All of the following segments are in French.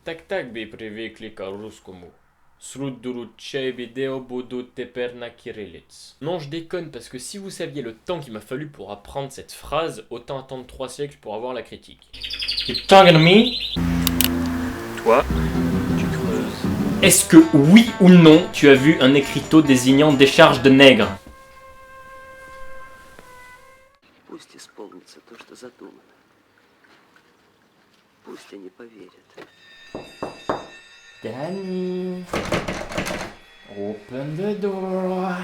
Так-так би привыкли к русскому. Сруддуручай видео будут теперь на кириллиц. Non, je déconne parce que si vous saviez le temps qu'il m'a fallu pour apprendre cette phrase, autant attendre 3 siècles pour avoir la critique. You talking to me? Toi, tu creuses. Est-ce que oui ou non, tu as vu un écriteau désignant décharge de nègre? Пусть исполнится то, что задумано. Пусть они поверят. Danny, open the door.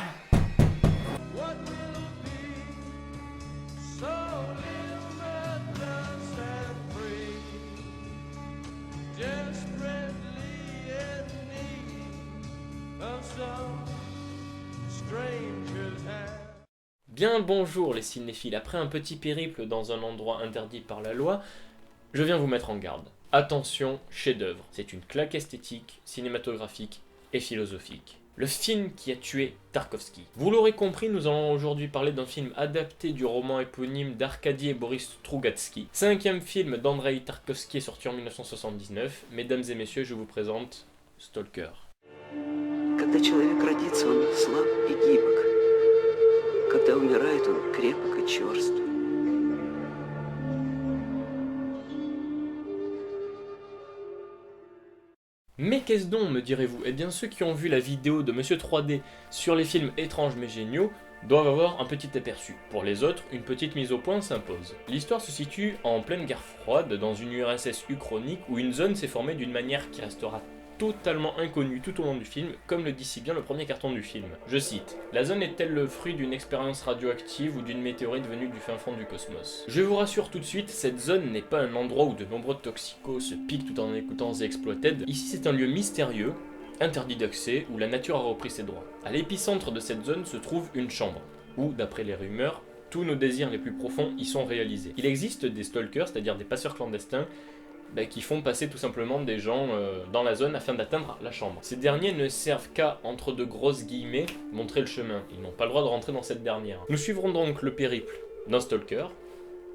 Bien le bonjour les cinéphiles, après un petit périple dans un endroit interdit par la loi, je viens vous mettre en garde. Attention, chef-d'œuvre, c'est une claque esthétique, cinématographique et philosophique. Le film qui a tué Tarkovsky. Vous l'aurez compris, nous allons aujourd'hui parler d'un film adapté du roman éponyme d'Arkady et Boris Strugatsky. 5e film d'Andrei Tarkovsky sorti en 1979. Mesdames et messieurs, je vous présente Stalker. Когда человек родится, он слаб и гибок. Когда умирает, он крепок и черств. Mais qu'est-ce donc, me direz-vous? Eh bien, ceux qui ont vu la vidéo de Monsieur 3D sur les films étranges mais géniaux doivent avoir un petit aperçu. Pour les autres, une petite mise au point s'impose. L'histoire se situe en pleine guerre froide, dans une URSS uchronique où une zone s'est formée d'une manière qui restera totalement inconnue tout au long du film, comme le dit si bien le premier carton du film. Je cite: la zone est-elle le fruit d'une expérience radioactive ou d'une météorite venue du fin fond du cosmos? Je vous rassure tout de suite, cette zone n'est pas un endroit où de nombreux toxicos se piquent tout en écoutant The Exploited. Ici c'est un lieu mystérieux, interdit d'accès, où la nature a repris ses droits. À l'épicentre de cette zone se trouve une chambre, où, d'après les rumeurs, tous nos désirs les plus profonds y sont réalisés. Il existe des stalkers, c'est-à-dire des passeurs clandestins, qui font passer tout simplement des gens dans la zone afin d'atteindre la chambre. Ces derniers ne servent qu'à, entre de grosses guillemets, montrer le chemin. Ils n'ont pas le droit de rentrer dans cette dernière. Nous suivrons donc le périple d'un stalker,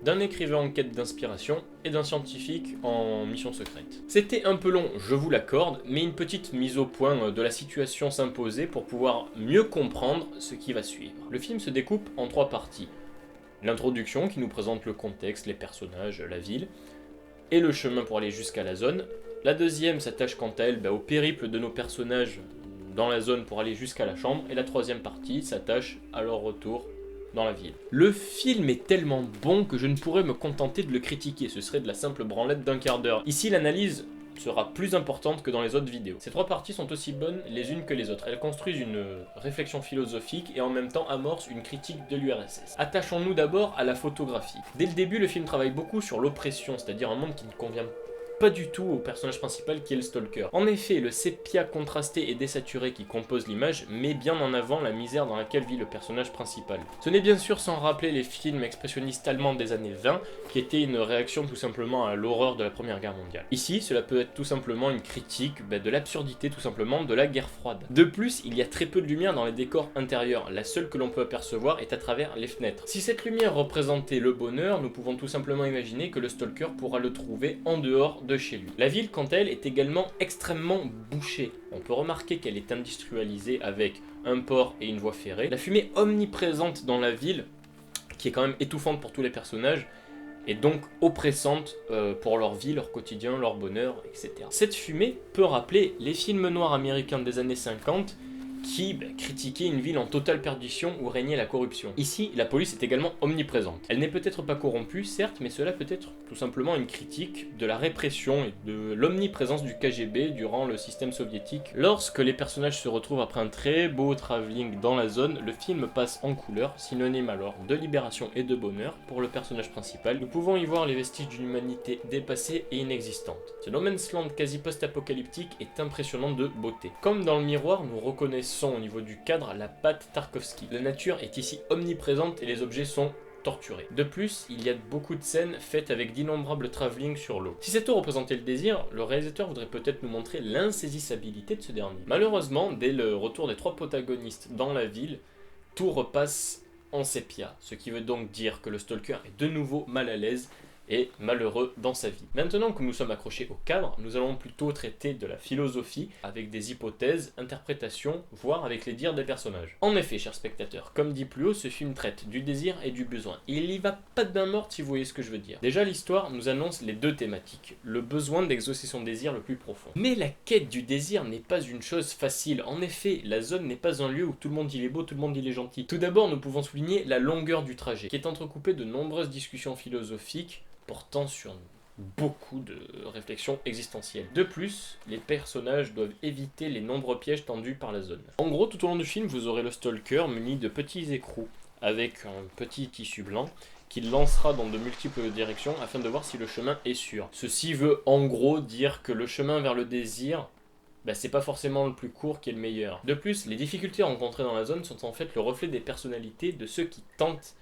d'un écrivain en quête d'inspiration et d'un scientifique en mission secrète. C'était un peu long, je vous l'accorde, mais une petite mise au point de la situation s'imposait pour pouvoir mieux comprendre ce qui va suivre. Le film se découpe en 3 parties. L'introduction qui nous présente le contexte, les personnages, la ville, et le chemin pour aller jusqu'à la zone. La deuxième s'attache quant à elle au périple de nos personnages dans la zone pour aller jusqu'à la chambre, et la troisième partie s'attache à leur retour dans la ville. Le film est tellement bon que je ne pourrais me contenter de le critiquer, ce serait de la simple branlette d'un quart d'heure. Ici l'analyse sera plus importante que dans les autres vidéos. Ces 3 parties sont aussi bonnes les unes que les autres. Elles construisent une réflexion philosophique et en même temps amorcent une critique de l'URSS. Attachons-nous d'abord à la photographie. Dès le début, le film travaille beaucoup sur l'oppression, c'est-à-dire un monde qui ne convient pas du tout au personnage principal qui est le stalker. En effet, le sépia contrasté et désaturé qui compose l'image met bien en avant la misère dans laquelle vit le personnage principal. Ce n'est bien sûr sans rappeler les films expressionnistes allemands des années 20 qui étaient une réaction tout simplement à l'horreur de la Première Guerre mondiale. Ici, cela peut être tout simplement une critique de l'absurdité tout simplement de la guerre froide. De plus, il y a très peu de lumière dans les décors intérieurs, la seule que l'on peut apercevoir est à travers les fenêtres. Si cette lumière représentait le bonheur, nous pouvons tout simplement imaginer que le stalker pourra le trouver en dehors de chez lui. La ville, quant à elle, est également extrêmement bouchée. On peut remarquer qu'elle est industrialisée avec un port et une voie ferrée. La fumée omniprésente dans la ville, qui est quand même étouffante pour tous les personnages, et donc oppressante pour leur vie, leur quotidien, leur bonheur, etc. Cette fumée peut rappeler les films noirs américains des années 50 qui critiquaient une ville en totale perdition où régnait la corruption. Ici, la police est également omniprésente. Elle n'est peut-être pas corrompue, certes, mais cela peut être tout simplement une critique de la répression et de l'omniprésence du KGB durant le système soviétique. Lorsque les personnages se retrouvent après un très beau travelling dans la zone, le film passe en couleur, synonyme alors de libération et de bonheur pour le personnage principal. Nous pouvons y voir les vestiges d'une humanité dépassée et inexistante. Ce No Man's Land quasi post-apocalyptique est impressionnant de beauté. Comme dans le miroir, nous reconnaissons au niveau du cadre la patte Tarkovsky. La nature est ici omniprésente et les objets sont torturés. De plus, il y a beaucoup de scènes faites avec d'innombrables travelling sur l'eau. Si cette eau représentait le désir, le réalisateur voudrait peut-être nous montrer l'insaisissabilité de ce dernier. Malheureusement, dès le retour des 3 protagonistes dans la ville, tout repasse en sépia, ce qui veut donc dire que le stalker est de nouveau mal à l'aise et malheureux dans sa vie. Maintenant que nous sommes accrochés au cadre, nous allons plutôt traiter de la philosophie avec des hypothèses, interprétations, voire avec les dires des personnages. En effet, chers spectateurs, comme dit plus haut, ce film traite du désir et du besoin. Il y va pas de bain morte si vous voyez ce que je veux dire. Déjà, l'histoire nous annonce les deux thématiques, le besoin d'exaucer son désir le plus profond. Mais la quête du désir n'est pas une chose facile. En effet, la zone n'est pas un lieu où tout le monde il est beau, tout le monde il est gentil. Tout d'abord, nous pouvons souligner la longueur du trajet, qui est entrecoupée de nombreuses discussions philosophiques portant sur beaucoup de réflexions existentielles. De plus, les personnages doivent éviter les nombreux pièges tendus par la zone. En gros, tout au long du film, vous aurez le stalker muni de petits écrous, avec un petit tissu blanc, qu'il lancera dans de multiples directions afin de voir si le chemin est sûr. Ceci veut en gros dire que le chemin vers le désir, c'est pas forcément le plus court qui est le meilleur. De plus, les difficultés rencontrées dans la zone sont en fait le reflet des personnalités de ceux qui tentent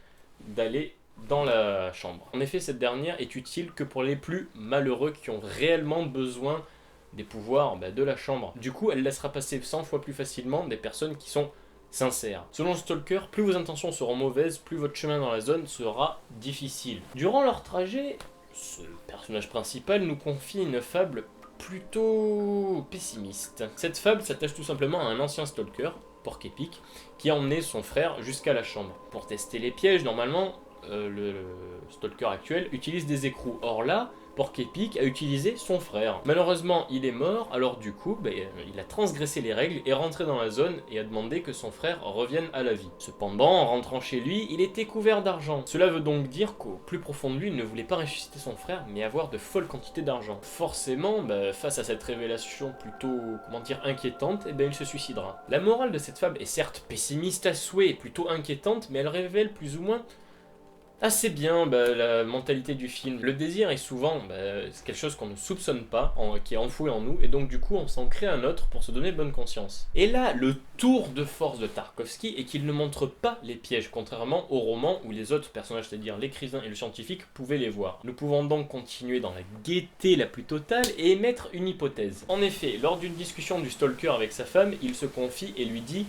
d'aller dans la chambre. En effet, cette dernière est utile que pour les plus malheureux qui ont réellement besoin des pouvoirs de la chambre. Du coup, elle laissera passer 100 fois plus facilement des personnes qui sont sincères. Selon le stalker, plus vos intentions seront mauvaises, plus votre chemin dans la zone sera difficile. Durant leur trajet, ce personnage principal nous confie une fable plutôt pessimiste. Cette fable s'attache tout simplement à un ancien stalker, Porc-Épic, qui a emmené son frère jusqu'à la chambre. Pour tester les pièges, normalement, le stalker actuel utilise des écrous. Or là, Porc-Épic a utilisé son frère. Malheureusement, il est mort, alors du coup, il a transgressé les règles, est rentré dans la zone et a demandé que son frère revienne à la vie. Cependant, en rentrant chez lui, il était couvert d'argent. Cela veut donc dire qu'au plus profond de lui, il ne voulait pas ressusciter son frère, mais avoir de folles quantités d'argent. Forcément, face à cette révélation plutôt, inquiétante, il se suicidera. La morale de cette fable est certes pessimiste à souhait et plutôt inquiétante, mais elle révèle plus ou moins assez bien la mentalité du film. Le désir est souvent c'est quelque chose qu'on ne soupçonne pas, qui est enfoui en nous, et donc du coup on s'en crée un autre pour se donner bonne conscience. Et là, le tour de force de Tarkovsky est qu'il ne montre pas les pièges, contrairement au roman où les autres personnages, c'est-à-dire l'écrivain et le scientifique, pouvaient les voir. Nous pouvons donc continuer dans la gaieté la plus totale et émettre une hypothèse. En effet, lors d'une discussion du stalker avec sa femme, il se confie et lui dit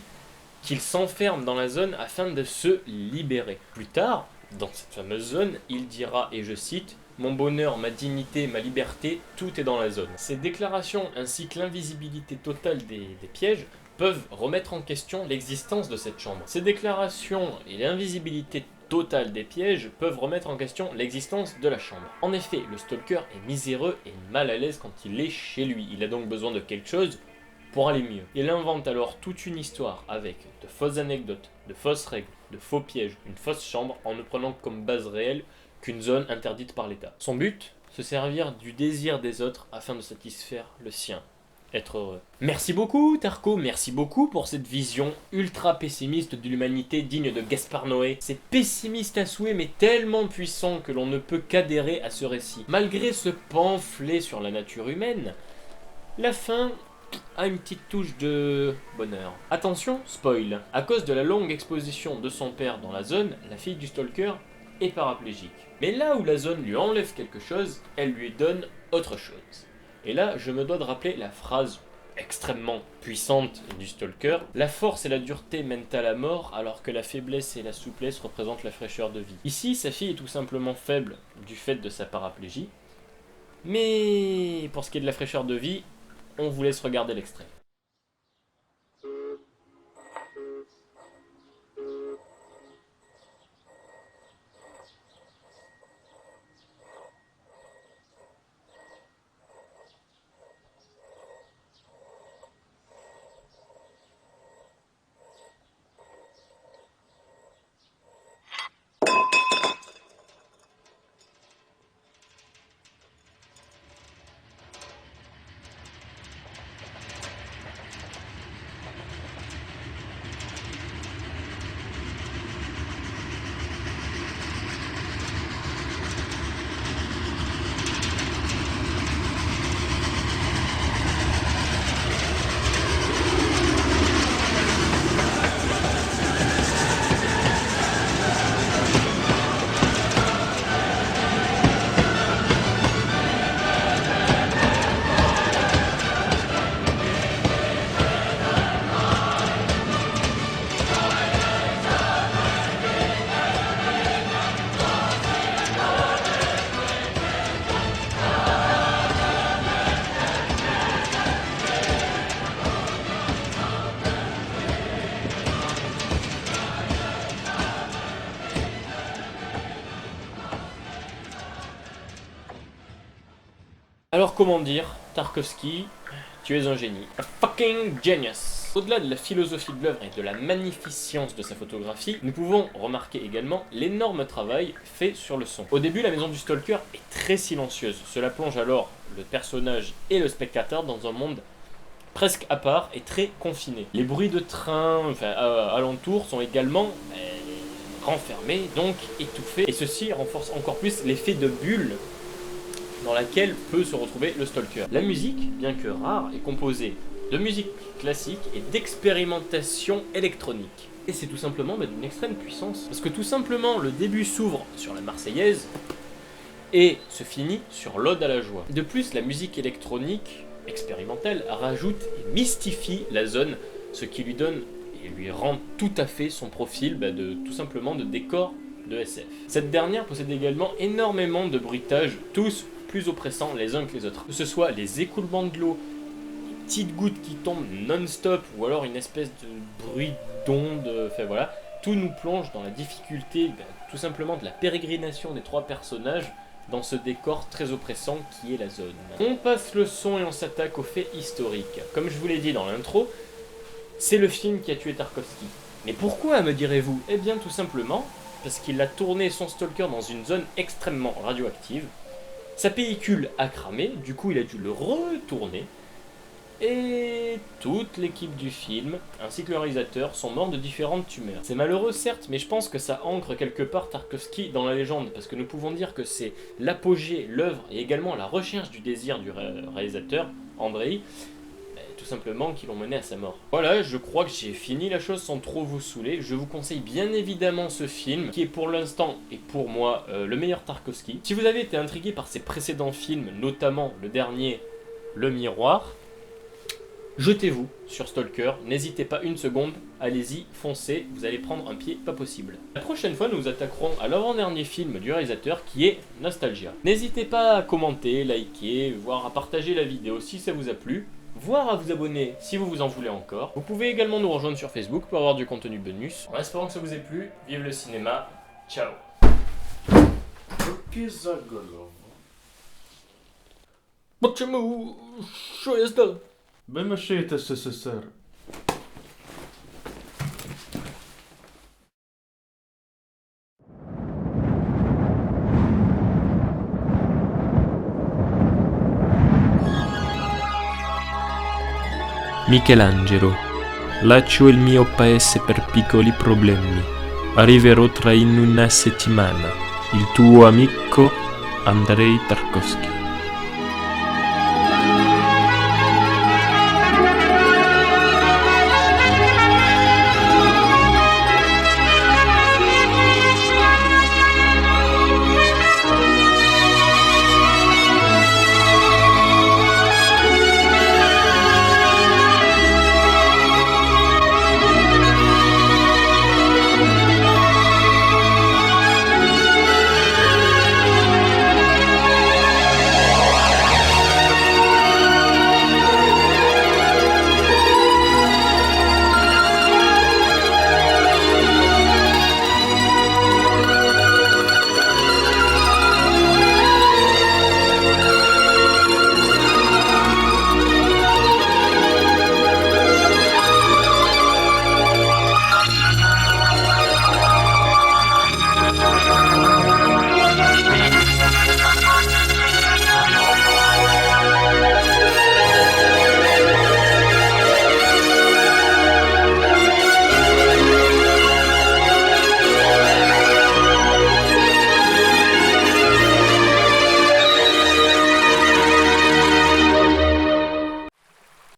qu'il s'enferme dans la zone afin de se libérer. Plus tard, dans cette fameuse zone, il dira, et je cite, « Mon bonheur, ma dignité, ma liberté, tout est dans la zone ». Ces déclarations ainsi que l'invisibilité totale des pièges peuvent remettre en question l'existence de cette chambre. Ces déclarations et l'invisibilité totale des pièges peuvent remettre en question l'existence de la chambre. En effet, le stalker est miséreux et mal à l'aise quand il est chez lui. Il a donc besoin de quelque chose pour aller mieux. Il invente alors toute une histoire avec de fausses anecdotes, de fausses règles, de faux pièges, une fausse chambre en ne prenant comme base réelle qu'une zone interdite par l'État. Son but, se servir du désir des autres afin de satisfaire le sien. Être heureux. Merci beaucoup Tarko, merci beaucoup pour cette vision ultra pessimiste de l'humanité digne de Gaspard Noé. C'est pessimiste à souhait mais tellement puissant que l'on ne peut qu'adhérer à ce récit. Malgré ce pamphlet sur la nature humaine, la fin a une petite touche de bonheur. Attention, spoil. À cause de la longue exposition de son père dans la zone, la fille du stalker est paraplégique. Mais là où la zone lui enlève quelque chose, elle lui donne autre chose. Et là, je me dois de rappeler la phrase extrêmement puissante du stalker. La force et la dureté mènent à la mort, alors que la faiblesse et la souplesse représentent la fraîcheur de vie. Ici, sa fille est tout simplement faible du fait de sa paraplégie. Mais pour ce qui est de la fraîcheur de vie, on vous laisse regarder l'extrait. Alors comment dire, Tarkovsky, tu es un génie. A fucking genius. Au-delà de la philosophie de l'œuvre et de la magnificence de sa photographie, nous pouvons remarquer également l'énorme travail fait sur le son. Au début, la maison du stalker est très silencieuse. Cela plonge alors le personnage et le spectateur dans un monde presque à part et très confiné. Les bruits de train alentour sont également renfermés, donc étouffés. Et ceci renforce encore plus l'effet de bulle dans laquelle peut se retrouver le stalker. La musique, bien que rare, est composée de musique classique et d'expérimentation électronique. Et c'est tout simplement d'une extrême puissance. Parce que tout simplement, le début s'ouvre sur la Marseillaise et se finit sur l'Ode à la joie. De plus, la musique électronique expérimentale rajoute et mystifie la zone, ce qui lui donne et lui rend tout à fait son profil tout simplement de décor de SF. Cette dernière possède également énormément de bruitages, tous plus oppressants les uns que les autres. Que ce soit les écoulements de l'eau, les petites gouttes qui tombent non-stop, ou alors une espèce de bruit d'onde, voilà, tout nous plonge dans la difficulté, tout simplement de la pérégrination des trois personnages dans ce décor très oppressant qui est la zone. On passe le son et on s'attaque aux faits historiques. Comme je vous l'ai dit dans l'intro, c'est le film qui a tué Tarkovsky. Mais pourquoi, me direz-vous? Eh bien tout simplement parce qu'il a tourné son stalker dans une zone extrêmement radioactive. Sa pellicule a cramé, du coup il a dû le retourner. Et toute l'équipe du film, ainsi que le réalisateur, sont morts de différentes tumeurs. C'est malheureux certes, mais je pense que ça ancre quelque part Tarkovsky dans la légende, parce que nous pouvons dire que c'est l'apogée, l'œuvre et également la recherche du désir du réalisateur, Andrei, tout simplement qui l'ont mené à sa mort. Voilà, je crois que j'ai fini la chose sans trop vous saouler. Je vous conseille bien évidemment ce film, qui est pour l'instant et pour moi le meilleur Tarkovsky. Si vous avez été intrigué par ses précédents films, notamment le dernier, Le Miroir, jetez-vous sur Stalker, n'hésitez pas une seconde, allez-y, foncez, vous allez prendre un pied pas possible. La prochaine fois, nous nous attaquerons à l'avant-dernier film du réalisateur qui est Nostalgia. N'hésitez pas à commenter, liker, voire à partager la vidéo si ça vous a plu, voire à vous abonner si vous en voulez encore. Vous pouvez également nous rejoindre sur Facebook pour avoir du contenu bonus. En espérant que ça vous ait plu, vive le cinéma, ciao. Почему? Что я сделал? Бемешит СССР. Michelangelo, lascio il mio paese per piccoli problemi. Arriverò tra in una settimana. Il tuo amico Andrei Tarkovsky.